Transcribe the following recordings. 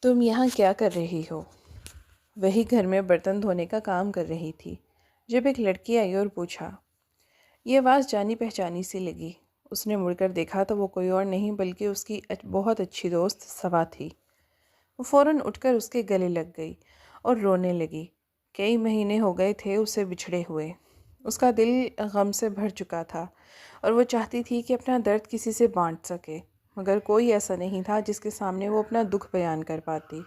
تم یہاں کیا کر رہی ہو؟ وہی گھر میں برتن دھونے کا کام کر رہی تھی جب ایک لڑکی آئی اور پوچھا۔ یہ آواز جانی پہچانی سی لگی۔ اس نے مڑ کر دیکھا تو وہ کوئی اور نہیں بلکہ اس کی بہت اچھی دوست صبا تھی۔ وہ فوراً اٹھ کر اس کے گلے لگ گئی اور رونے لگی۔ کئی مہینے ہو گئے تھے اسے بچھڑے ہوئے۔ اس کا دل غم سے بھر چکا تھا اور وہ چاہتی تھی کہ اپنا درد کسی سے بانٹ سکے، مگر کوئی ایسا نہیں تھا جس کے سامنے وہ اپنا دکھ بیان کر پاتی۔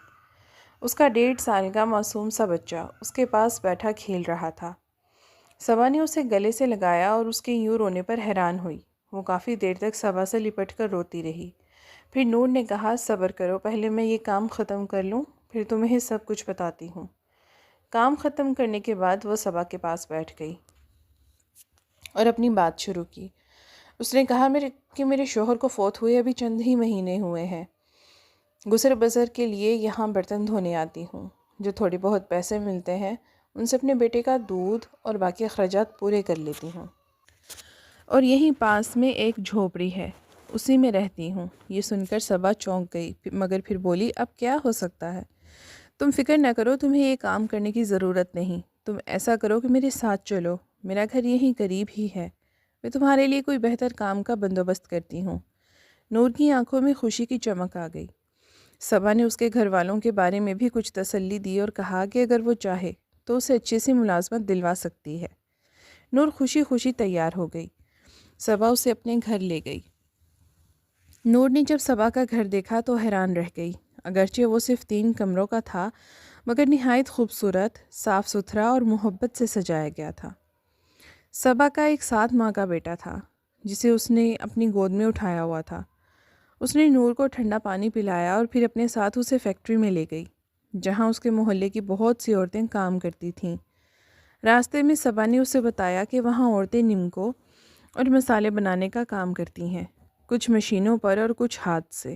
اس کا 1.5 سال کا معصوم سا بچہ اس کے پاس بیٹھا کھیل رہا تھا۔ صبا نے اسے گلے سے لگایا اور اس کے یوں رونے پر حیران ہوئی۔ وہ کافی دیر تک صبا سے لپٹ کر روتی رہی۔ پھر نور نے کہا، صبر کرو، پہلے میں یہ کام ختم کر لوں، پھر تمہیں سب کچھ بتاتی ہوں۔ کام ختم کرنے کے بعد وہ صبا کے پاس بیٹھ گئی اور اپنی بات شروع کی۔ اس نے کہا کہ میرے شوہر کو فوت ہوئے ابھی چند ہی مہینے ہوئے ہیں۔ گزر بسر کے لیے یہاں برتن دھونے آتی ہوں۔ جو تھوڑے بہت پیسے ملتے ہیں ان سے اپنے بیٹے کا دودھ اور باقی اخراجات پورے کر لیتی ہوں، اور یہیں پاس میں ایک جھوپڑی ہے، اسی میں رہتی ہوں۔ یہ سن کر صبا چونک گئی، مگر پھر بولی، اب کیا ہو سکتا ہے؟ تم فکر نہ کرو، تمہیں یہ کام کرنے کی ضرورت نہیں۔ تم ایسا کرو کہ میرے ساتھ چلو، میرا گھر یہیں قریب ہی ہے، میں تمہارے لیے کوئی بہتر کام کا بندوبست کرتی ہوں۔ نور کی آنکھوں میں خوشی کی چمک آ گئی۔ صبا نے اس کے گھر والوں کے بارے میں بھی کچھ تسلی دی اور کہا کہ اگر وہ چاہے تو اسے اچھی سی ملازمت دلوا سکتی ہے۔ نور خوشی خوشی تیار ہو گئی۔ صبا اسے اپنے گھر لے گئی۔ نور نے جب صبا کا گھر دیکھا تو حیران رہ گئی۔ اگرچہ وہ صرف 3 کمروں کا تھا، مگر نہایت خوبصورت، صاف ستھرا اور محبت سے سجایا گیا تھا۔ صبا کا ایک 7 ماہ کا بیٹا تھا جسے اس نے اپنی گود میں اٹھایا ہوا تھا۔ اس نے نور کو ٹھنڈا پانی پلایا اور پھر اپنے ساتھ اسے فیکٹری میں لے گئی، جہاں اس کے محلے کی بہت سی عورتیں کام کرتی تھیں۔ راستے میں صبا نے اسے بتایا کہ وہاں عورتیں نمکوں اور مسالے بنانے کا کام کرتی ہیں، کچھ مشینوں پر اور کچھ ہاتھ سے۔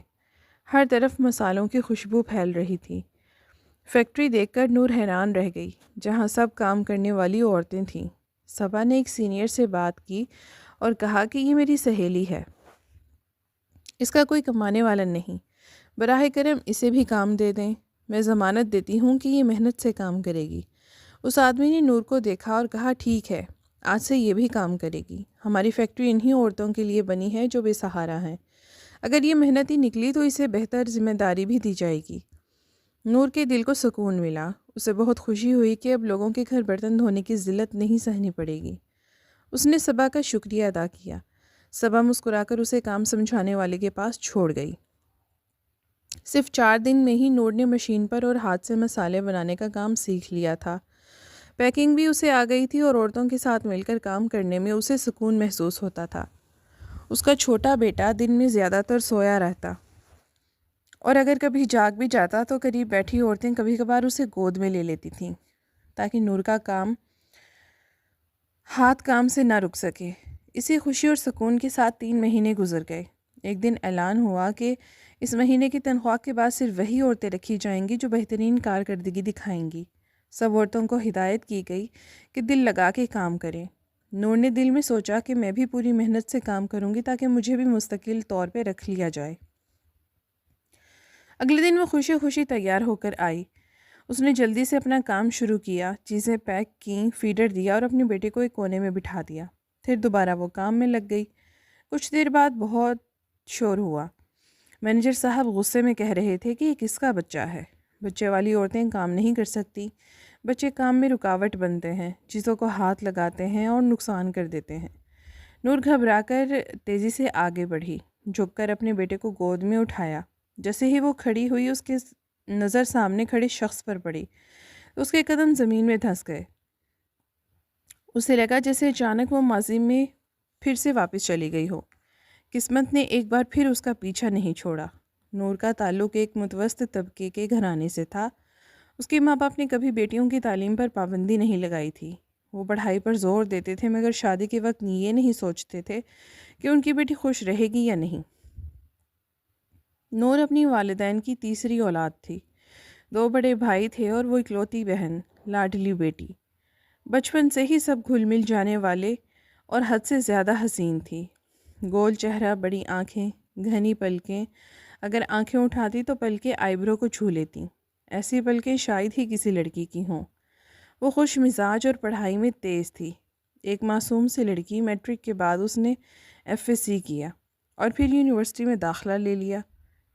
ہر طرف مسالوں کی خوشبو پھیل رہی تھی۔ فیکٹری دیکھ کر نور حیران رہ گئی، جہاں سب کام کرنے والی عورتیں تھیں۔ صبا نے ایک سینئر سے بات کی اور کہا کہ یہ میری سہیلی ہے، اس کا کوئی کمانے والا نہیں، براہ کرم اسے بھی کام دے دیں، میں ضمانت دیتی ہوں کہ یہ محنت سے کام کرے گی۔ اس آدمی نے نور کو دیکھا اور کہا، ٹھیک ہے، آج سے یہ بھی کام کرے گی۔ ہماری فیکٹری انہی عورتوں کے لیے بنی ہے جو بے سہارا ہیں۔ اگر یہ محنتی نکلی تو اسے بہتر ذمہ داری بھی دی جائے گی۔ نور کے دل کو سکون ملا۔ اسے بہت خوشی ہوئی کہ اب لوگوں کے گھر برتن دھونے کی ذلت نہیں سہنی پڑے گی۔ اس نے صبا کا شکریہ ادا کیا۔ صبا مسکرا کر اسے کام سمجھانے والے کے پاس چھوڑ گئی۔ صرف 4 دن میں ہی نور نے مشین پر اور ہاتھ سے مسالے بنانے کا کام سیکھ لیا تھا۔ پیکنگ بھی اسے آ گئی تھی اور عورتوں کے ساتھ مل کر کام کرنے میں اسے سکون محسوس ہوتا تھا۔ اس کا چھوٹا بیٹا دن میں زیادہ تر سویا رہتا، اور اگر کبھی جاگ بھی جاتا تو قریب بیٹھی عورتیں کبھی کبھار اسے گود میں لے لیتی تھیں تاکہ نور کا ہاتھ کام سے نہ رک سکے۔ اسی خوشی اور سکون کے ساتھ 3 مہینے گزر گئے۔ ایک دن اعلان ہوا کہ اس مہینے کی تنخواہ کے بعد صرف وہی عورتیں رکھی جائیں گی جو بہترین کارکردگی دکھائیں گی۔ سب عورتوں کو ہدایت کی گئی کہ دل لگا کے کام کریں۔ نور نے دل میں سوچا کہ میں بھی پوری محنت سے کام کروں گی تاکہ مجھے بھی مستقل طور پہ رکھ لیا جائے۔ اگلے دن وہ خوشی خوشی تیار ہو کر آئی۔ اس نے جلدی سے اپنا کام شروع کیا، چیزیں پیک کیں، فیڈر دیا اور اپنے بیٹے کو ایک کونے میں بٹھا دیا۔ پھر دوبارہ وہ کام میں لگ گئی۔ کچھ دیر بعد بہت شور ہوا۔ مینیجر صاحب غصے میں کہہ رہے تھے کہ یہ کس کا بچہ ہے؟ بچے والی عورتیں کام نہیں کر سکتی، بچے کام میں رکاوٹ بنتے ہیں، چیزوں کو ہاتھ لگاتے ہیں اور نقصان کر دیتے ہیں۔ نور گھبرا کر تیزی سے آگے بڑھی، جھک کر اپنے بیٹے کو گود میں اٹھایا۔ جیسے ہی وہ کھڑی ہوئی اس کے نظر سامنے کھڑے شخص پر پڑی، اس کے قدم زمین میں دھنس گئے۔ اسے لگا جیسے اچانک وہ ماضی میں پھر سے واپس چلی گئی ہو۔ قسمت نے ایک بار پھر اس کا پیچھا نہیں چھوڑا۔ نور کا تعلق ایک متوسط طبقے کے گھرانے سے تھا۔ اس کے ماں باپ نے کبھی بیٹیوں کی تعلیم پر پابندی نہیں لگائی تھی۔ وہ پڑھائی پر زور دیتے تھے، مگر شادی کے وقت یہ نہیں سوچتے تھے کہ ان کی بیٹی خوش رہے گی یا نہیں۔ نور اپنی والدین کی تیسری اولاد تھی۔ 2 بڑے بھائی تھے اور وہ اکلوتی بہن، لاڈلی بیٹی۔ بچپن سے ہی سب گھل مل جانے والے اور حد سے زیادہ حسین تھی۔ گول چہرہ، بڑی آنکھیں، گھنی پلکیں، اگر آنکھیں اٹھاتی تو پلکیں آئیبرو کو چھو لیتی، ایسی پلکیں شاید ہی کسی لڑکی کی ہوں۔ وہ خوش مزاج اور پڑھائی میں تیز تھی، ایک معصوم سی لڑکی۔ میٹرک کے بعد اس نے FSc کیا اور پھر یونیورسٹی میں داخلہ لے لیا۔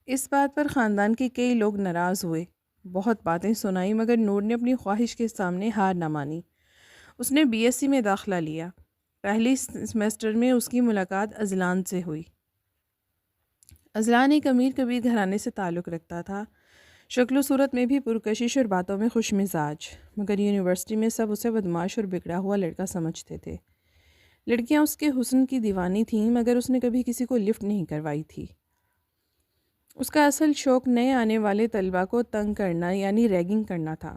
اس بات پر خاندان کے کئی لوگ ناراض ہوئے، بہت باتیں سنائی، مگر نور نے اپنی خواہش کے سامنے ہار نہ مانی۔ اس نے BSc میں داخلہ لیا۔ پہلی سیمسٹر میں اس کی ملاقات اذلان سے ہوئی۔ اذلان ایک امیر کبیر گھرانے سے تعلق رکھتا تھا، شکل و صورت میں بھی پرکشش اور باتوں میں خوش مزاج، مگر یونیورسٹی میں سب اسے بدمعاش اور بگڑا ہوا لڑکا سمجھتے تھے۔ لڑکیاں اس کے حسن کی دیوانی تھیں، مگر اس نے کبھی کسی کو لفٹ نہیں کروائی تھی۔ اس کا اصل شوق نئے آنے والے طلباء کو تنگ کرنا یعنی ریگنگ کرنا تھا۔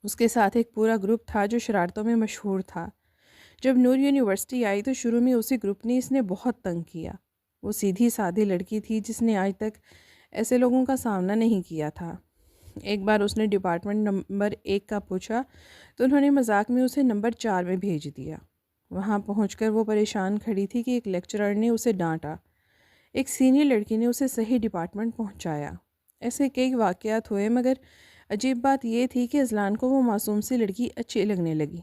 اس کے ساتھ ایک پورا گروپ تھا جو شرارتوں میں مشہور تھا۔ جب نور یونیورسٹی آئی تو شروع میں اسی گروپ نے اس نے بہت تنگ کیا۔ وہ سیدھی سادھی لڑکی تھی جس نے آج تک ایسے لوگوں کا سامنا نہیں کیا تھا۔ ایک بار اس نے ڈپارٹمنٹ نمبر 1 کا پوچھا تو انہوں نے مذاق میں اسے نمبر 4 میں بھیج دیا۔ وہاں پہنچ کر وہ پریشان کھڑی تھی کہ ایک لیکچرر نے اسے ڈانٹا، ایک سینئر لڑکی نے اسے صحیح ڈپارٹمنٹ پہنچایا۔ ایسے کئی واقعات ہوئے، مگر عجیب بات یہ تھی کہ اذلان کو وہ معصوم سی لڑکی اچھی لگنے لگی۔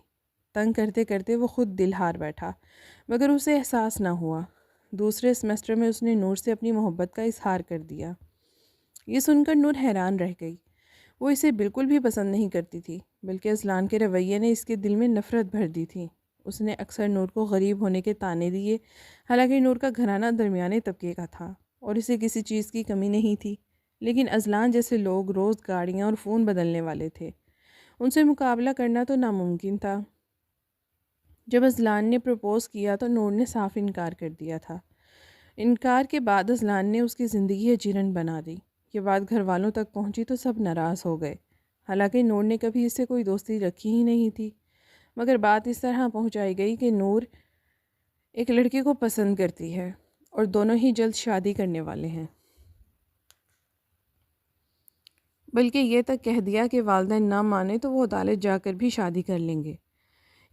تنگ کرتے کرتے وہ خود دل ہار بیٹھا، مگر اسے احساس نہ ہوا۔ دوسرے سیمسٹر میں اس نے نور سے اپنی محبت کا اظہار کر دیا۔ یہ سن کر نور حیران رہ گئی۔ وہ اسے بالکل بھی پسند نہیں کرتی تھی، بلکہ اذلان کے رویے نے اس کے دل میں نفرت بھر دی تھی۔ اس نے اکثر نور کو غریب ہونے کے طعنے دیے، حالانکہ نور کا گھرانہ درمیانے طبقے کا تھا اور اسے کسی چیز کی کمی نہیں تھی، لیکن اذلان جیسے لوگ روز گاڑیاں اور فون بدلنے والے تھے، ان سے مقابلہ کرنا تو ناممکن تھا۔ جب اذلان نے پروپوز کیا تو نور نے صاف انکار کر دیا تھا۔ انکار کے بعد اذلان نے اس کی زندگی اجیرن بنا دی۔ یہ بات گھر والوں تک پہنچی تو سب ناراض ہو گئے، حالانکہ نور نے کبھی اس سے کوئی دوستی رکھی ہی نہیں تھی، مگر بات اس طرح پہنچائی گئی کہ نور ایک لڑکے کو پسند کرتی ہے اور دونوں ہی جلد شادی کرنے والے ہیں۔ بلکہ یہ تک کہہ دیا کہ والدین نہ مانے تو وہ عدالت جا کر بھی شادی کر لیں گے۔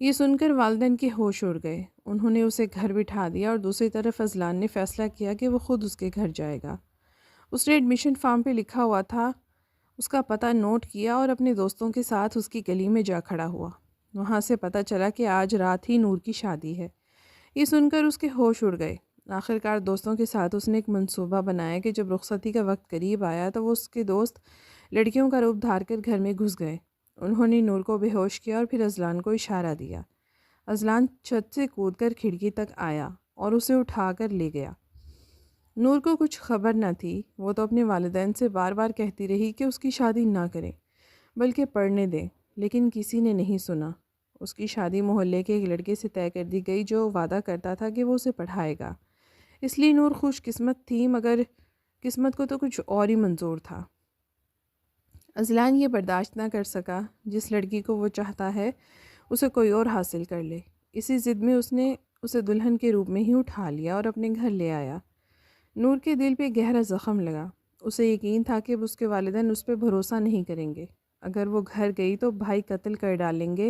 یہ سن کر والدین کے ہوش اڑ گئے۔ انہوں نے اسے گھر بٹھا دیا اور دوسری طرف اذلان نے فیصلہ کیا کہ وہ خود اس کے گھر جائے گا۔ اس نے ایڈمیشن فارم پہ لکھا ہوا تھا اس کا پتہ نوٹ کیا اور اپنے دوستوں کے ساتھ اس کی گلی میں جا کھڑا ہوا۔ وہاں سے پتہ چلا کہ آج رات ہی نور کی شادی ہے۔ یہ سن کر اس کے ہوش اڑ گئے۔ آخرکار دوستوں کے ساتھ اس نے ایک منصوبہ بنایا کہ جب رخصتی کا وقت قریب آیا تو وہ اس کے دوست لڑکیوں کا روپ دھار کر گھر میں گھس گئے۔ انہوں نے نور کو بے ہوش کیا اور پھر اذلان کو اشارہ دیا۔ اذلان چھت سے کود کر کھڑکی تک آیا اور اسے اٹھا کر لے گیا۔ نور کو کچھ خبر نہ تھی۔ وہ تو اپنے والدین سے بار بار کہتی رہی کہ اس کی شادی نہ کریں بلکہ پڑھنے دیں، لیکن کسی نے نہیں سنا۔ اس کی شادی محلے کے ایک لڑکے سے طے کر دی گئی جو وعدہ کرتا تھا کہ وہ اسے پڑھائے گا۔ اس لیے نور خوش قسمت تھی، مگر قسمت کو تو کچھ اور ہی منظور تھا۔ اذلان یہ برداشت نہ کر سکا جس لڑکی کو وہ چاہتا ہے اسے کوئی اور حاصل کر لے۔ اسی ضد میں اس نے اسے دلہن کے روپ میں ہی اٹھا لیا اور اپنے گھر لے آیا۔ نور کے دل پہ گہرا زخم لگا۔ اسے یقین تھا کہ اس کے والدین اس پہ بھروسہ نہیں کریں گے۔ اگر وہ گھر گئی تو بھائی قتل کر ڈالیں گے۔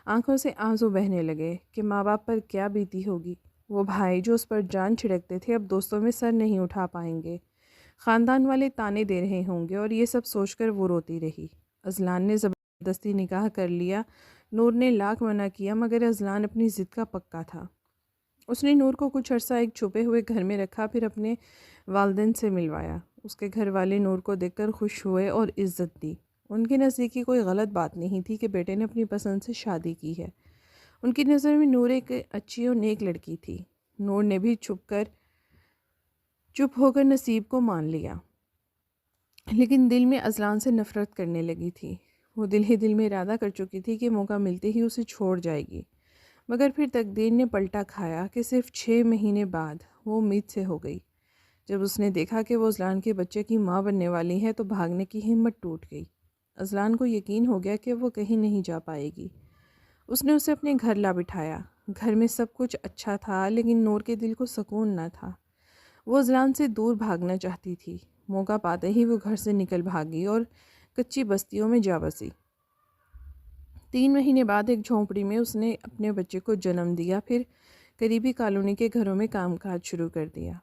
آنکھوں سے آنسو بہنے لگے کہ ماں باپ پر کیا بیتی ہوگی۔ وہ بھائی جو اس پر جان چھڑکتے تھے اب دوستوں میں سر نہیں اٹھا پائیں گے۔ خاندان والے تانے دے رہے ہوں گے، اور یہ سب سوچ کر وہ روتی رہی۔ اذلان نے زبردستی نکاح کر لیا۔ نور نے لاکھ منع کیا، مگر اذلان اپنی ضد کا پکا تھا۔ اس نے نور کو کچھ عرصہ ایک چھپے ہوئے گھر میں رکھا، پھر اپنے والدین سے ملوایا۔ اس کے گھر والے نور کو دیکھ کر خوش ہوئے اور عزت دی۔ ان کے نزدیک کوئی غلط بات نہیں تھی کہ بیٹے نے اپنی پسند سے شادی کی ہے۔ ان کی نظر میں نور ایک اچھی اور نیک لڑکی تھی۔ نور نے بھی چپ ہو کر نصیب کو مان لیا، لیکن دل میں اذلان سے نفرت کرنے لگی تھی۔ وہ دل ہی دل میں ارادہ کر چکی تھی کہ موقع ملتے ہی اسے چھوڑ جائے گی، مگر پھر تقدیر نے پلٹا کھایا کہ صرف 6 مہینے بعد وہ امید سے ہو گئی۔ جب اس نے دیکھا کہ وہ اذلان کے بچے کی ماں بننے والی ہے تو بھاگنے کی ہمت ٹوٹ گئی۔ اذلان کو یقین ہو گیا کہ وہ کہیں نہیں جا پائے گی۔ اس نے اسے اپنے گھر لا بٹھایا۔ گھر میں سب کچھ اچھا تھا، لیکن نور کے دل کو سکون نہ تھا۔ وہ اذلان سے دور بھاگنا چاہتی تھی۔ موقع پاتے ہی وہ گھر سے نکل بھاگی اور کچی بستیوں میں جا بسی۔ 3 مہینے بعد ایک جھونپڑی میں اس نے اپنے بچے کو جنم دیا، پھر قریبی کالونی کے گھروں میں کام کاج شروع کر دیا۔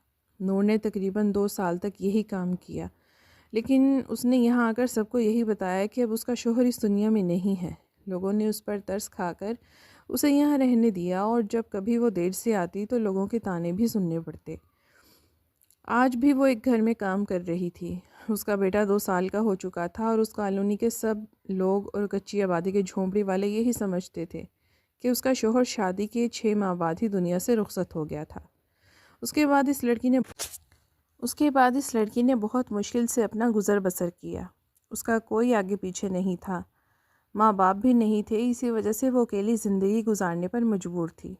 نور نے تقریباً 2 سال تک یہی کام کیا، لیکن اس نے یہاں آ کر سب کو یہی بتایا کہ اب اس کا شوہر اس دنیا میں نہیں ہے۔ لوگوں نے اس پر ترس کھا کر اسے یہاں رہنے دیا، اور جب کبھی وہ دیر سے آتی تو لوگوں کے طعنے بھی سننے پڑتے۔ آج بھی وہ ایک گھر میں کام کر رہی تھی۔ اس کا بیٹا 2 سال کا ہو چکا تھا، اور اس کالونی کے سب لوگ اور کچی آبادی کے جھونپڑی والے یہی سمجھتے تھے کہ اس کا شوہر شادی کے 6 ماہ بعد ہی دنیا سے رخصت ہو گیا تھا۔ اس کے بعد اس لڑکی نے بہت مشکل سے اپنا گزر بسر کیا۔ اس کا کوئی آگے پیچھے نہیں تھا، ماں باپ بھی نہیں تھے، اسی وجہ سے وہ اکیلی زندگی گزارنے پر مجبور تھی۔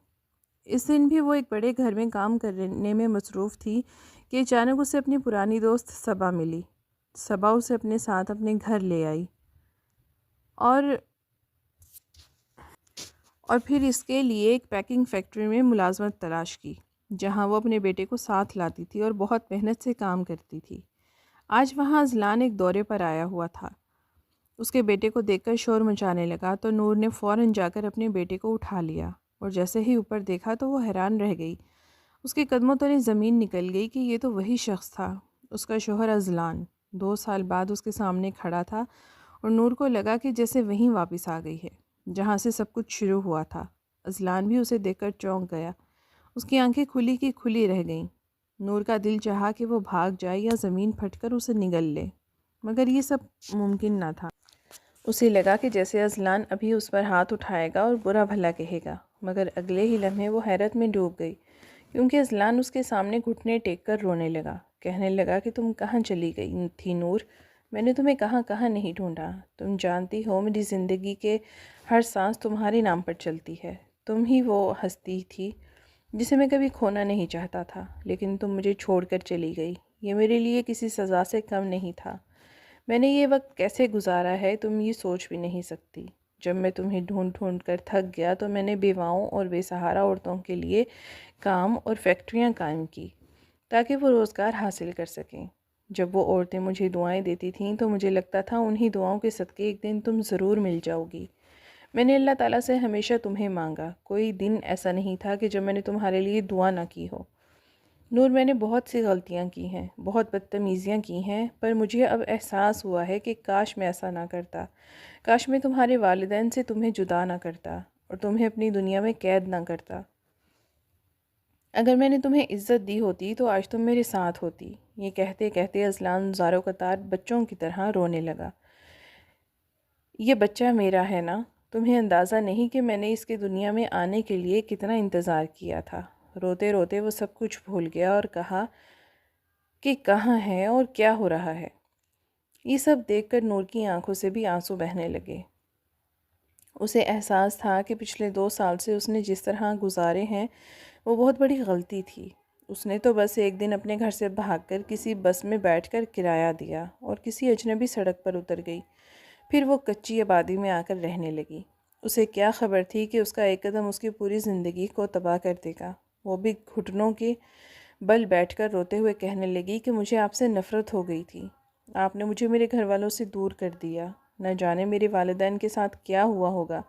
اس دن بھی وہ ایک بڑے گھر میں کام کرنے میں مصروف تھی کہ اچانک اسے اپنی پرانی دوست صبا ملی۔ صبا اسے اپنے ساتھ اپنے گھر لے آئی اور پھر اس کے لیے ایک پیکنگ فیکٹری میں ملازمت تلاش کی، جہاں وہ اپنے بیٹے کو ساتھ لاتی تھی اور بہت محنت سے کام کرتی تھی۔ آج وہاں اذلان ایک دورے پر آیا ہوا تھا۔ اس کے بیٹے کو دیکھ کر شور مچانے لگا تو نور نے فوراً جا کر اپنے بیٹے کو اٹھا لیا، اور جیسے ہی اوپر دیکھا تو وہ حیران رہ گئی۔ اس کے قدموں تلے زمین نکل گئی کہ یہ تو وہی شخص تھا، اس کا شوہر اذلان۔ 2 سال بعد اس کے سامنے کھڑا تھا، اور نور کو لگا کہ جیسے وہیں واپس آ گئی ہے جہاں سے سب کچھ شروع ہوا تھا۔ اذلان بھی اسے دیکھ کر چونک گیا، اس کی آنکھیں کھلی کی کھلی رہ گئیں۔ نور کا دل چاہا کہ وہ بھاگ جائے یا زمین پھٹ کر اسے نگل لے، مگر یہ سب ممکن نہ تھا۔ اسے لگا کہ جیسے اذلان ابھی اس پر ہاتھ اٹھائے گا اور برا بھلا کہے گا، مگر اگلے ہی لمحے وہ حیرت میں ڈوب گئی، کیونکہ اذلان اس کے سامنے گھٹنے ٹیک کر رونے لگا، کہنے لگا کہ تم کہاں چلی گئی تھی نور؟ میں نے تمہیں کہاں کہاں نہیں ڈھونڈا۔ تم جانتی ہو میری زندگی کے ہر سانس تمہارے نام پر چلتی ہے۔ تم ہی وہ ہستی تھی جسے میں کبھی کھونا نہیں چاہتا تھا، لیکن تم مجھے چھوڑ کر چلی گئی۔ یہ میرے لیے کسی سزا سے کم نہیں تھا۔ میں نے یہ وقت کیسے گزارا ہے تم یہ سوچ بھی نہیں سکتی۔ جب میں تمہیں ڈھونڈ ڈھونڈ کر تھک گیا تو میں نے بیواؤں اور بے سہارا عورتوں کے لیے کام اور فیکٹریاں قائم کی تاکہ وہ روزگار حاصل کر سکیں۔ جب وہ عورتیں مجھے دعائیں دیتی تھیں تو مجھے لگتا تھا انہی دعاؤں کے صدقے ایک دن تم ضرور مل جاؤ گی۔ میں نے اللہ تعالیٰ سے ہمیشہ تمہیں مانگا، کوئی دن ایسا نہیں تھا کہ جب میں نے تمہارے لیے دعا نہ کی ہو۔ نور، میں نے بہت سی غلطیاں کی ہیں، بہت بدتمیزیاں کی ہیں، پر مجھے اب احساس ہوا ہے کہ کاش میں ایسا نہ کرتا، کاش میں تمہارے والدین سے تمہیں جدا نہ کرتا اور تمہیں اپنی دنیا میں قید نہ کرتا۔ اگر میں نے تمہیں عزت دی ہوتی تو آج تم میرے ساتھ ہوتی۔ یہ کہتے کہتے اذلان زارو قطار بچوں کی طرح رونے لگا۔ یہ بچہ میرا ہے نا؟ تمہیں اندازہ نہیں کہ میں نے اس کے دنیا میں آنے کے لیے کتنا انتظار کیا تھا۔ روتے روتے وہ سب کچھ بھول گیا اور کہا کہ کہاں ہے اور کیا ہو رہا ہے۔ یہ سب دیکھ کر نور کی آنکھوں سے بھی آنسو بہنے لگے۔ اسے احساس تھا کہ پچھلے 2 سال سے اس نے جس طرح گزارے ہیں وہ بہت بڑی غلطی تھی۔ اس نے تو بس ایک دن اپنے گھر سے بھاگ کر کسی بس میں بیٹھ کر کرایہ دیا اور کسی اجنبی سڑک پر اتر گئی، پھر وہ کچی آبادی میں آ کر رہنے لگی۔ اسے کیا خبر تھی کہ اس کا ایک قدم اس کی پوری زندگی کو تباہ کر دے گا۔ وہ بھی گھٹنوں کے بل بیٹھ کر روتے ہوئے کہنے لگی کہ مجھے آپ سے نفرت ہو گئی تھی، آپ نے مجھے میرے گھر والوں سے دور کر دیا۔ نہ جانے میرے والدین کے ساتھ کیا ہوا ہوگا،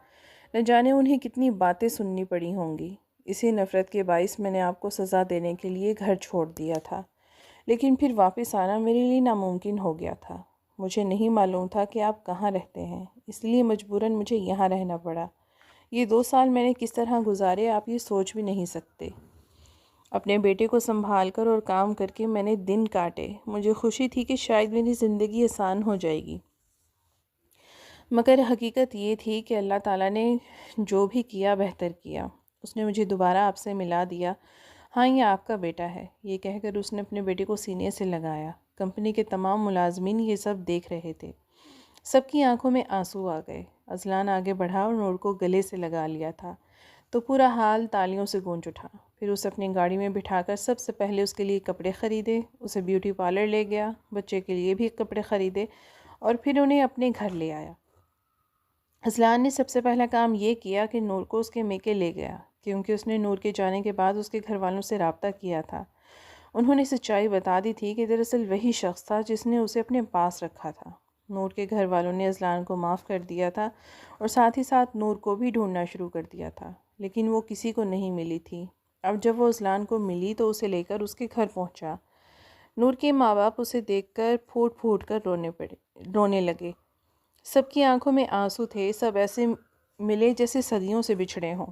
نہ جانے انہیں کتنی باتیں سننی پڑی ہوں گی۔ اسی نفرت کے باعث میں نے آپ کو سزا دینے کے لیے گھر چھوڑ دیا تھا، لیکن پھر واپس آنا میرے لیے ناممکن ہو گیا تھا۔ مجھے نہیں معلوم تھا کہ آپ کہاں رہتے ہیں، اس لیے مجبوراً مجھے یہاں رہنا پڑا۔ یہ 2 سال میں نے کس طرح گزارے آپ یہ سوچ بھی نہیں سکتے۔ اپنے بیٹے کو سنبھال کر اور کام کر کے میں نے دن کاٹے۔ مجھے خوشی تھی کہ شاید میری زندگی آسان ہو جائے گی، مگر حقیقت یہ تھی کہ اللہ تعالیٰ نے جو بھی کیا بہتر کیا۔ اس نے مجھے دوبارہ آپ سے ملا دیا۔ ہاں، یہ آپ کا بیٹا ہے، یہ کہہ کر اس نے اپنے بیٹے کو سینے سے لگایا۔ کمپنی کے تمام ملازمین یہ سب دیکھ رہے تھے۔ سب کی آنکھوں میں آنسو آ گئے۔ اذلان آگے بڑھا اور نور کو گلے سے لگا لیا تھا تو پورا حال تالیوں سے گونج اٹھا۔ پھر اسے اپنی گاڑی میں بٹھا کر سب سے پہلے اس کے لیے کپڑے خریدے، اسے بیوٹی پارلر لے گیا، بچے کے لیے بھی کپڑے خریدے اور پھر انہیں اپنے گھر لے آیا۔ اذلان نے سب سے پہلا کام یہ کیا کہ نور کو اس کے میکے لے گیا، کیونکہ اس نے نور کے جانے کے بعد اس کے گھر والوں سے رابطہ کیا تھا۔ انہوں نے سچائی بتا دی تھی کہ دراصل وہی شخص تھا جس نے اسے اپنے پاس رکھا تھا۔ نور کے گھر والوں نے اذلان کو معاف کر دیا تھا اور ساتھ ہی ساتھ نور کو بھی ڈھونڈنا شروع کر دیا تھا، لیکن وہ کسی کو نہیں ملی تھی۔ اب جب وہ اذلان کو ملی تو اسے لے کر اس کے گھر پہنچا۔ نور کے ماں باپ اسے دیکھ کر پھوٹ پھوٹ کر رونے لگے۔ سب کی آنکھوں میں آنسو تھے، سب ایسے ملے جیسے صدیوں سے بچھڑے ہوں۔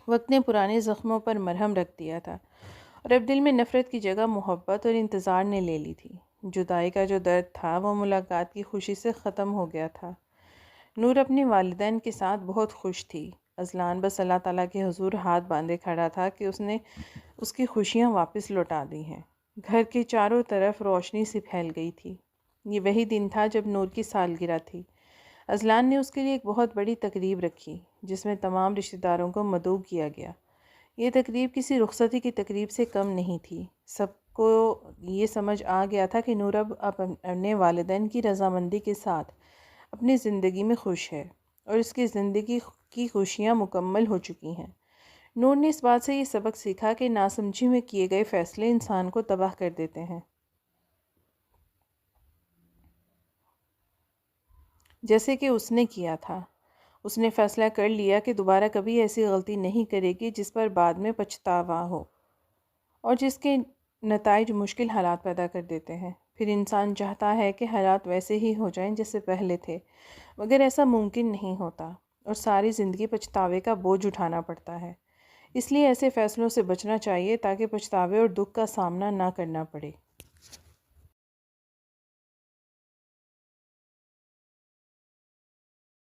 وقت نے پرانے زخموں پر مرہم رکھ دیا تھا اور اب دل میں نفرت کی جگہ محبت اور انتظار نے لے لی تھی۔ جدائی کا جو درد تھا وہ ملاقات کی خوشی سے ختم ہو گیا تھا۔ نور اپنے والدین کے ساتھ بہت خوش تھی۔ اذلان بس اللہ تعالیٰ کے حضور ہاتھ باندھے کھڑا تھا کہ اس نے اس کی خوشیاں واپس لوٹا دی ہیں۔ گھر کے چاروں طرف روشنی سی پھیل گئی تھی۔ یہ وہی دن تھا جب نور کی سالگرہ تھی۔ اذلان نے اس کے لیے ایک بہت بڑی تقریب رکھی جس میں تمام رشتہ داروں کو مدعو کیا گیا۔ یہ تقریب کسی رخصتی کی تقریب سے کم نہیں تھی۔ سب کو یہ سمجھ آ گیا تھا کہ نور اب اپنے والدین کی رضامندی کے ساتھ اپنی زندگی میں خوش ہے اور اس کی زندگی کی خوشیاں مکمل ہو چکی ہیں۔ نور نے اس بات سے یہ سبق سیکھا کہ ناسمجھی میں کیے گئے فیصلے انسان کو تباہ کر دیتے ہیں۔ جیسے کہ اس نے کیا تھا۔ اس نے فیصلہ کر لیا کہ دوبارہ کبھی ایسی غلطی نہیں کرے گی جس پر بعد میں پچھتاوا ہو اور جس کے نتائج مشکل حالات پیدا کر دیتے ہیں۔ پھر انسان چاہتا ہے کہ حالات ویسے ہی ہو جائیں جیسے پہلے تھے، مگر ایسا ممکن نہیں ہوتا اور ساری زندگی پچھتاوے کا بوجھ اٹھانا پڑتا ہے۔ اس لیے ایسے فیصلوں سے بچنا چاہیے تاکہ پچھتاوے اور دکھ کا سامنا نہ کرنا پڑے۔